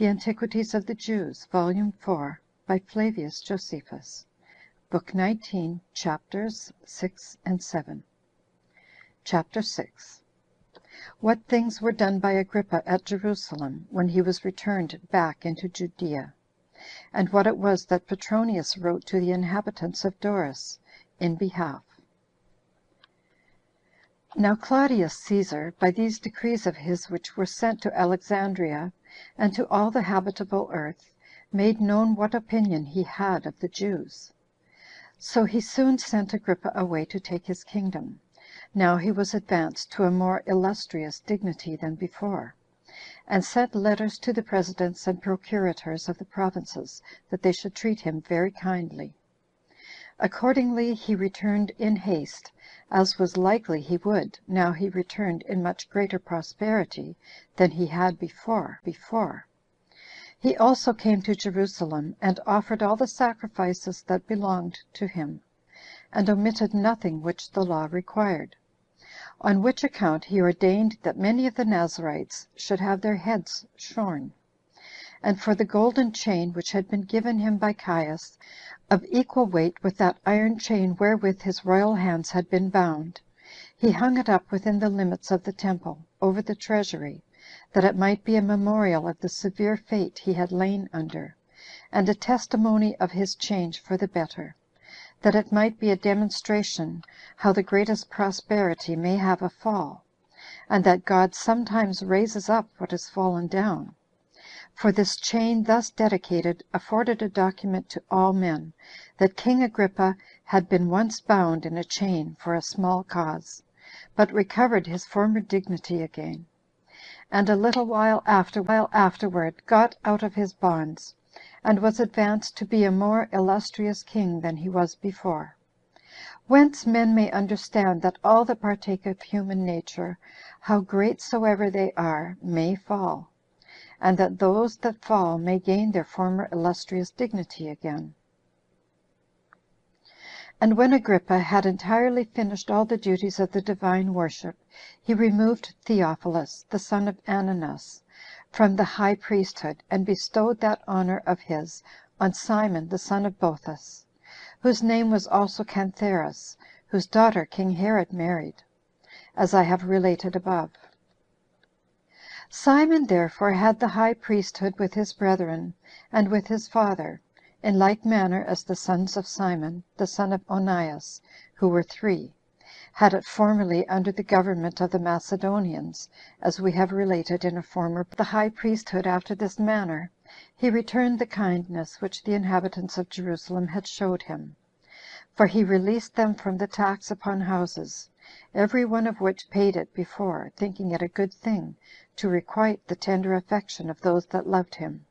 The Antiquities of the Jews, Volume 4, by Flavius Josephus, Book 19, Chapters 6 and 7. Chapter 6. What things were done by Agrippa at Jerusalem, when he was returned back into Judea; and what it was that Petronius wrote to the inhabitants of Doris in behalf. Now Claudius Caesar, by these decrees of his which were sent to Alexandria, and to all the habitable earth, made known what opinion he had of the Jews. So he soon sent Agrippa away to take his kingdom, now he was advanced to a more illustrious dignity than before, and sent letters to the presidents and procurators of the provinces, that they should treat him very kindly. Accordingly he returned in haste, as was likely he would, now he returned in much greater prosperity than he had before. He also came to Jerusalem, and offered all the sacrifices that belonged to him, and omitted nothing which the law required; on which account he ordained that many of the Nazarites should have their heads shorn. And for the golden chain which had been given him by Caius, of equal weight with that iron chain wherewith his royal hands had been bound, he hung it up within the limits of the temple, over the treasury, that it might be a memorial of the severe fate he had lain under, and a testimony of his change for the better, that it might be a demonstration how the greatest prosperity may have a fall, and that God sometimes raises up what is fallen down. For this chain thus dedicated afforded a document to all men, that King Agrippa had been once bound in a chain for a small cause, but recovered his former dignity again, and a little while afterward got out of his bonds, and was advanced to be a more illustrious king than he was before. Whence men may understand that all that partake of human nature, how great soever they are, may fall, and that those that fall may gain their former illustrious dignity again. And when Agrippa had entirely finished all the duties of the divine worship, he removed Theophilus, the son of Ananus, from the high priesthood, and bestowed that honor of his on Simon the son of Boethus, whose name was also Cantheras, whose daughter king Herod married, as I have related above. Simon therefore had the high priesthood with his brethren, and with his father, in like manner as the sons of Simon, the son of Onias, who were 3, had it formerly under the government of the Macedonians, as we have related in a former. The high priesthood after this manner he returned the kindness which the inhabitants of Jerusalem had showed him, for he released them from the tax upon houses, every one of which paid it before, thinking it a good thing to requite the tender affection of those that loved him.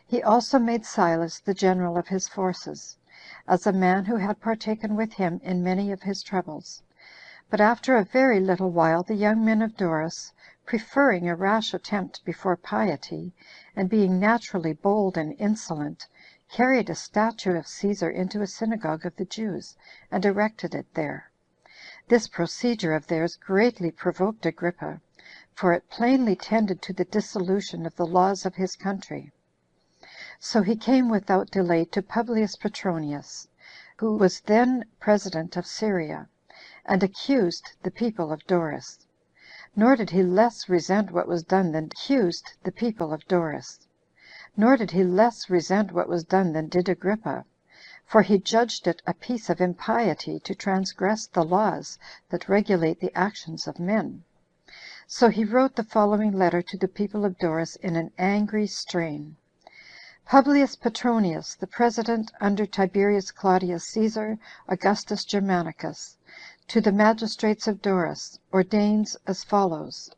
He also made Silas the general of his forces, as a man who had partaken with him in many of his troubles. But after a very little while the young men of Doris, preferring a rash attempt before piety, and being naturally bold and insolent, carried a statue of Caesar into a synagogue of the Jews, and erected it there. This procedure of theirs greatly provoked Agrippa, for it plainly tended to the dissolution of the laws of his country. So he came without delay to Publius Petronius, who was then president of Syria, and accused the people of Doris. Nor did he less resent what was done than did Agrippa, for he judged it a piece of impiety to transgress the laws that regulate the actions of men. So he wrote the following letter to the people of Doris in an angry strain: Publius Petronius, the president under Tiberius Claudius Caesar Augustus Germanicus, to the magistrates of Doris, ordains as follows: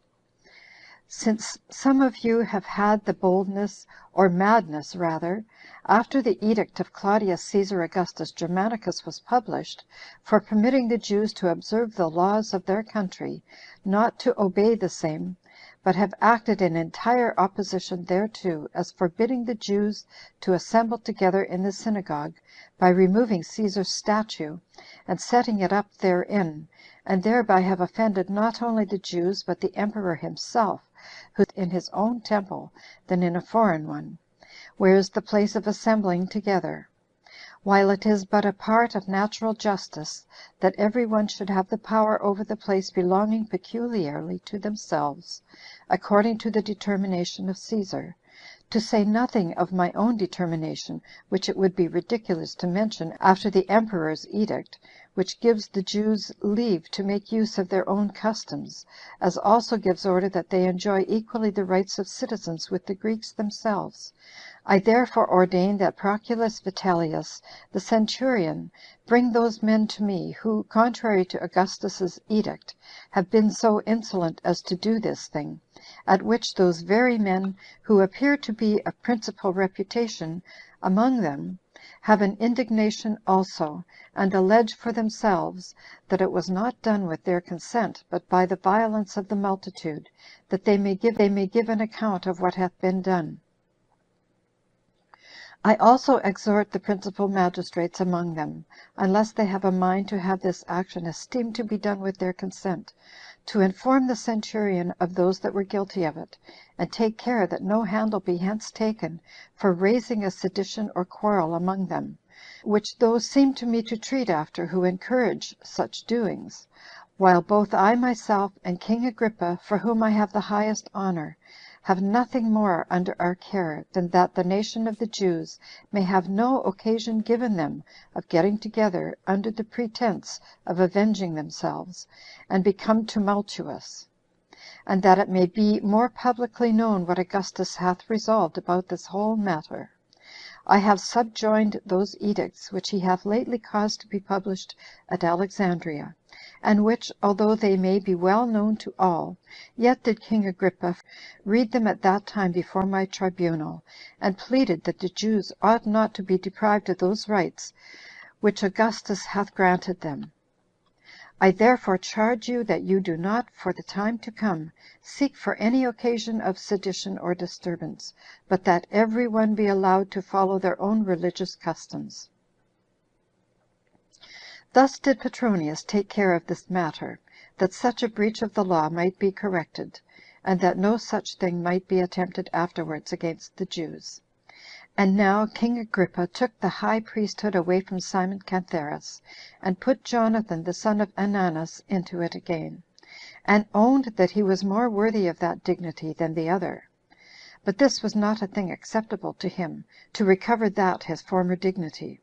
Since some of you have had the boldness, or madness rather, after the edict of Claudius Caesar Augustus Germanicus was published, for permitting the Jews to observe the laws of their country, not to obey the same, but have acted in entire opposition thereto, as forbidding the Jews to assemble together in the synagogue, by removing Caesar's statue, and setting it up therein, and thereby have offended not only the Jews, but the emperor himself, who in his own temple than in a foreign one, where is the place of assembling together; while it is but a part of natural justice that every one should have the power over the place belonging peculiarly to themselves, according to the determination of Caesar, to say nothing of my own determination, which it would be ridiculous to mention after the emperor's edict, which gives the Jews leave to make use of their own customs, as also gives order that they enjoy equally the rights of citizens with the Greeks themselves. I therefore ordain that Proculus Vitellius, the centurion, bring those men to me, who, contrary to Augustus's edict, have been so insolent as to do this thing, at which those very men, who appear to be of principal reputation among them, have an indignation also, and allege for themselves that it was not done with their consent, but by the violence of the multitude, that they may give an account of what hath been done. I also exhort the principal magistrates among them, unless they have a mind to have this action esteemed to be done with their consent, to inform the centurion of those that were guilty of it, and take care that no handle be hence taken for raising a sedition or quarrel among them, which those seem to me to treat after who encourage such doings, while both I myself and King Agrippa, for whom I have the highest honor, have nothing more under our care than that the nation of the Jews may have no occasion given them of getting together under the pretense of avenging themselves, and become tumultuous; and that it may be more publicly known what Augustus hath resolved about this whole matter. I have subjoined those edicts which he hath lately caused to be published at Alexandria, and which, although they may be well known to all, yet did King Agrippa read them at that time before my tribunal, and pleaded that the Jews ought not to be deprived of those rights which Augustus hath granted them. I therefore charge you that you do not, for the time to come, seek for any occasion of sedition or disturbance, but that every one be allowed to follow their own religious customs. Thus did Petronius take care of this matter, that such a breach of the law might be corrected, and that no such thing might be attempted afterwards against the Jews. And now King Agrippa took the high priesthood away from Simon Cantheras, and put Jonathan the son of Ananus into it again, and owned that he was more worthy of that dignity than the other. But this was not a thing acceptable to him, to recover that his former dignity.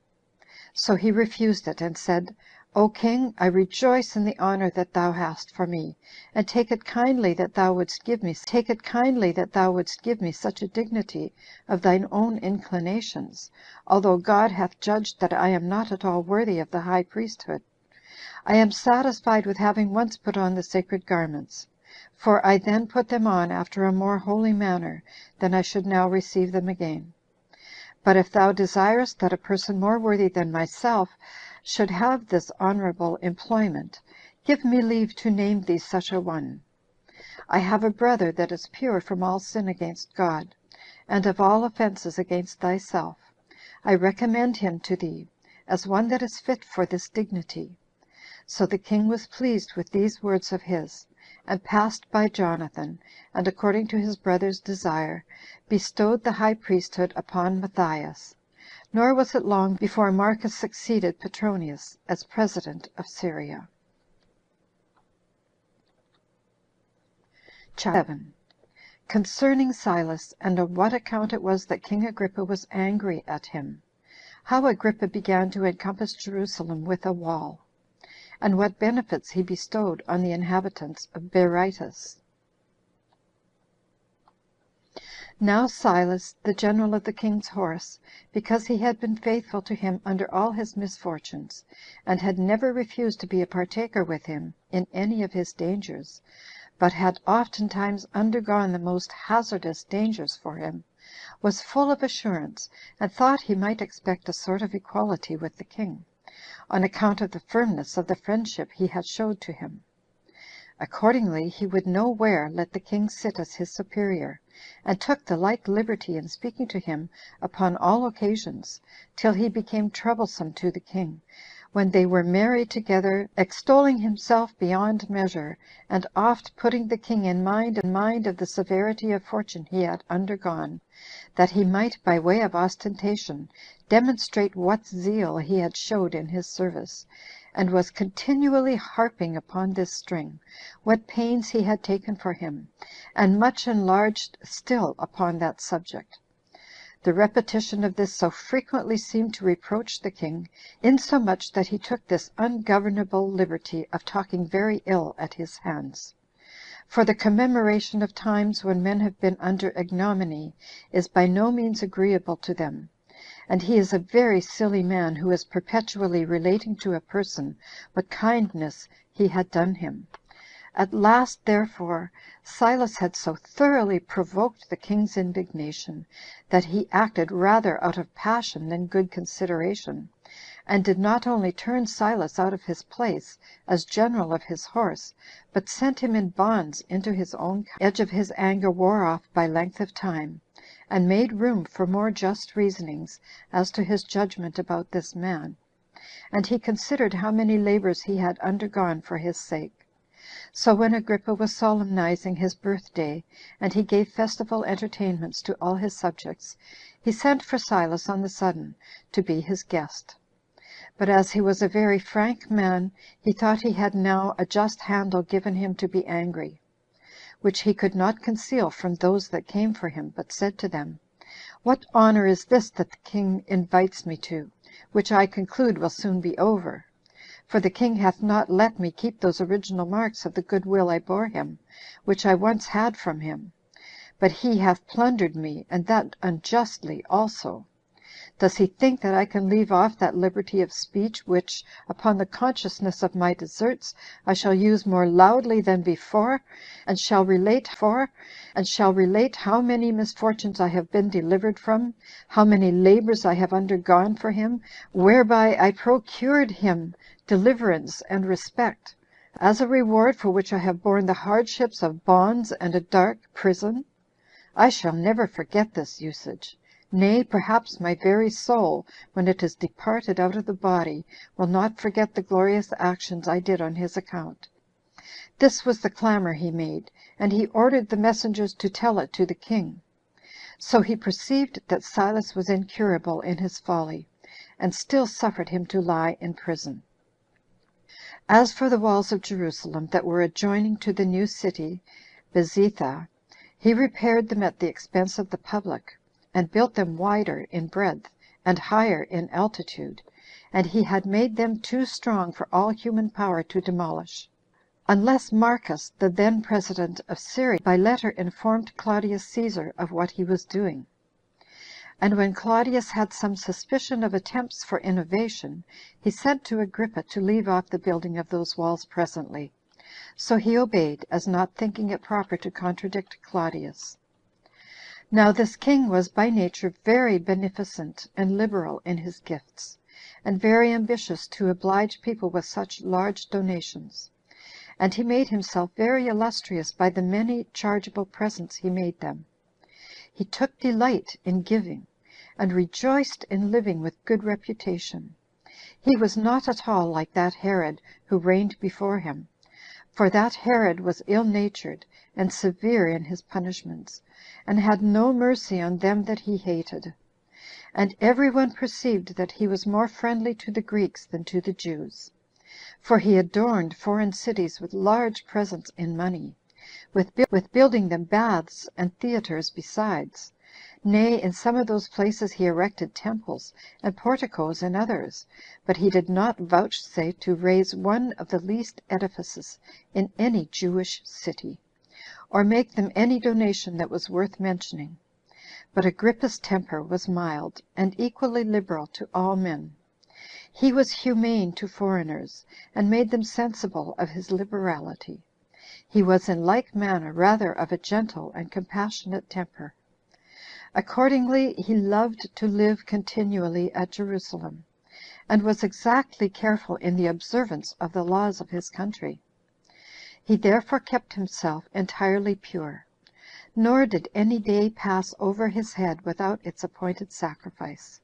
So he refused it, and said, O king, I rejoice in the honor that thou hast for me, and take it kindly that thou wouldst give me such a dignity of thine own inclinations, although God hath judged that I am not at all worthy of the high priesthood. I am satisfied with having once put on the sacred garments, for I then put them on after a more holy manner than I should now receive them again. But if thou desirest that a person more worthy than myself should have this honorable employment, give me leave to name thee such a one. I have a brother that is pure from all sin against God, and of all offenses against thyself. I recommend him to thee, as one that is fit for this dignity. So the king was pleased with these words of his, and passed by Jonathan, and according to his brother's desire, bestowed the high priesthood upon Matthias. Nor was it long before Marcus succeeded Petronius as president of Syria. Chapter 7. Concerning Silas, and on what account it was that King Agrippa was angry at him; how Agrippa began to encompass Jerusalem with a wall; and what benefits he bestowed on the inhabitants of Berytus. Now Silas, the general of the king's horse, because he had been faithful to him under all his misfortunes, and had never refused to be a partaker with him in any of his dangers, but had oftentimes undergone the most hazardous dangers for him, was full of assurance, and thought he might expect a sort of equality with the king, on account of the firmness of the friendship he had showed to him. Accordingly, he would nowhere let the king sit as his superior, and took the like liberty in speaking to him upon all occasions, till he became troublesome to the king, when they were merry together, extolling himself beyond measure, and oft putting the king in mind of the severity of fortune he had undergone, that he might, by way of ostentation, demonstrate what zeal he had showed in his service, and was continually harping upon this string, what pains he had taken for him, and much enlarged still upon that subject. The repetition of this so frequently seemed to reproach the king, insomuch that he took this ungovernable liberty of talking very ill at his hands. For the commemoration of times when men have been under ignominy is by no means agreeable to them, and he is a very silly man who is perpetually relating to a person what kindness he had done him. At last, therefore, Silas had so thoroughly provoked the king's indignation, that he acted rather out of passion than good consideration, and did not only turn Silas out of his place as general of his horse, but sent him in bonds into his own country. The edge of his anger wore off by length of time, and made room for more just reasonings as to his judgment about this man, and he considered how many labors he had undergone for his sake. So when Agrippa was solemnizing his birthday, and he gave festival entertainments to all his subjects, he sent for Silas on the sudden to be his guest. But as he was a very frank man, he thought he had now a just handle given him to be angry, which he could not conceal from those that came for him, but said to them, "What honor is this that the king invites me to, which I conclude will soon be over? For the king hath not let me keep those original marks of the good will I bore him, which I once had from him, but he hath plundered me, and that unjustly also. Does he think that I can leave off that liberty of speech, which, upon the consciousness of my deserts, I shall use more loudly than before, and shall relate how many misfortunes I have been delivered from, how many labors I have undergone for him, whereby I procured him deliverance and respect, as a reward for which I have borne the hardships of bonds and a dark prison? I shall never forget this usage. Nay, perhaps my very soul, when it is departed out of the body, will not forget the glorious actions I did on his account." This was the clamor he made, and he ordered the messengers to tell it to the king. So he perceived that Silas was incurable in his folly, and still suffered him to lie in prison. As for the walls of Jerusalem that were adjoining to the new city Bezetha, he repaired them at the expense of the public, and built them wider in breadth, and higher in altitude, and he had made them too strong for all human power to demolish, unless Marcus, the then president of Syria, by letter informed Claudius Caesar of what he was doing. And when Claudius had some suspicion of attempts for innovation, he sent to Agrippa to leave off the building of those walls presently. So he obeyed, as not thinking it proper to contradict Claudius. Now this king was by nature very beneficent and liberal in his gifts, and very ambitious to oblige people with such large donations, and he made himself very illustrious by the many chargeable presents he made them. He took delight in giving, and rejoiced in living with good reputation. He was not at all like that Herod who reigned before him, for that Herod was ill-natured and severe in his punishments, and had no mercy on them that he hated. And every one perceived that he was more friendly to the Greeks than to the Jews, for he adorned foreign cities with large presents in money, with building them baths and theaters besides. Nay, in some of those places he erected temples and porticos in others, but he did not vouchsafe to raise one of the least edifices in any Jewish city, or make them any donation that was worth mentioning. But Agrippa's temper was mild, and equally liberal to all men. He was humane to foreigners, and made them sensible of his liberality. He was in like manner rather of a gentle and compassionate temper. Accordingly, he loved to live continually at Jerusalem, and was exactly careful in the observance of the laws of his country. He therefore kept himself entirely pure, nor did any day pass over his head without its appointed sacrifice.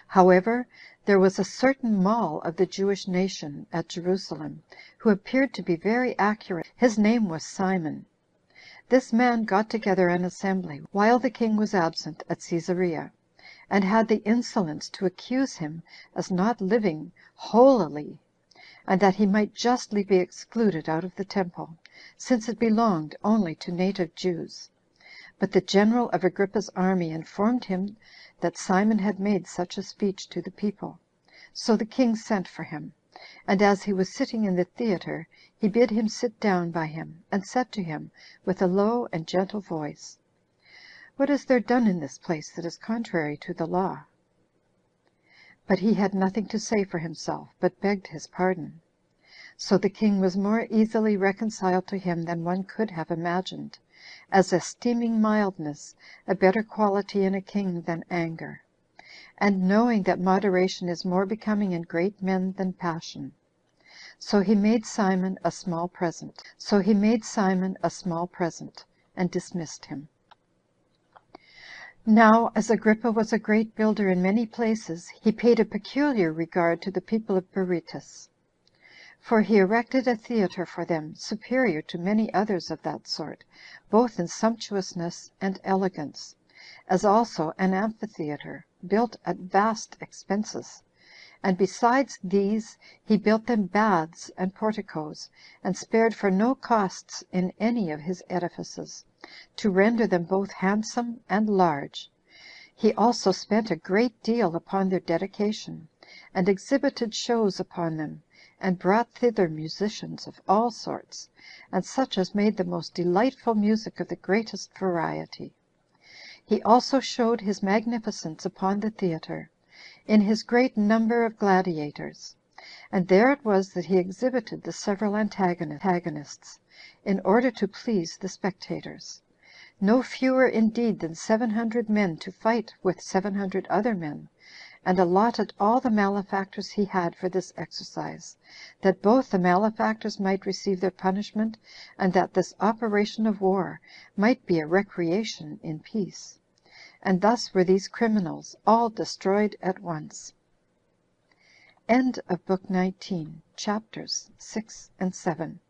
However, There was a certain Mall of the Jewish nation at Jerusalem, who appeared to be very accurate. His name was Simon. This man got together an assembly, while the king was absent at Caesarea, and had the insolence to accuse him as not living holily, and that he might justly be excluded out of the temple, since it belonged only to native Jews. But the general of Agrippa's army informed him that Simon had made such a speech to the people. So the king sent for him, and as he was sitting in the theater, he bid him sit down by him, and said to him with a low and gentle voice, "What is there done in this place that is contrary to the law?" But he had nothing to say for himself, but begged his pardon. So the king was more easily reconciled to him than one could have imagined, as esteeming mildness a better quality in a king than anger, and knowing that moderation is more becoming in great men than passion. So he made Simon a small present, and dismissed him. Now, as Agrippa was a great builder in many places, he paid a peculiar regard to the people of Berytus, for he erected a theater for them, superior to many others of that sort, both in sumptuousness and elegance, as also an amphitheater, built at vast expenses. And besides these, he built them baths and porticos, and spared for no costs in any of his edifices, to render them both handsome and large. He also spent a great deal upon their dedication, and exhibited shows upon them, and brought thither musicians of all sorts, and such as made the most delightful music of the greatest variety. He also showed his magnificence upon the theater, in his great number of gladiators; and there it was that he exhibited the several antagonists, in order to please the spectators; no fewer indeed than 700 men to fight with 700 other men, and allotted all the malefactors he had for this exercise, that both the malefactors might receive their punishment, and that this operation of war might be a recreation in peace. And thus were these criminals all destroyed at once. End of Book 19, chapters 6 and 7.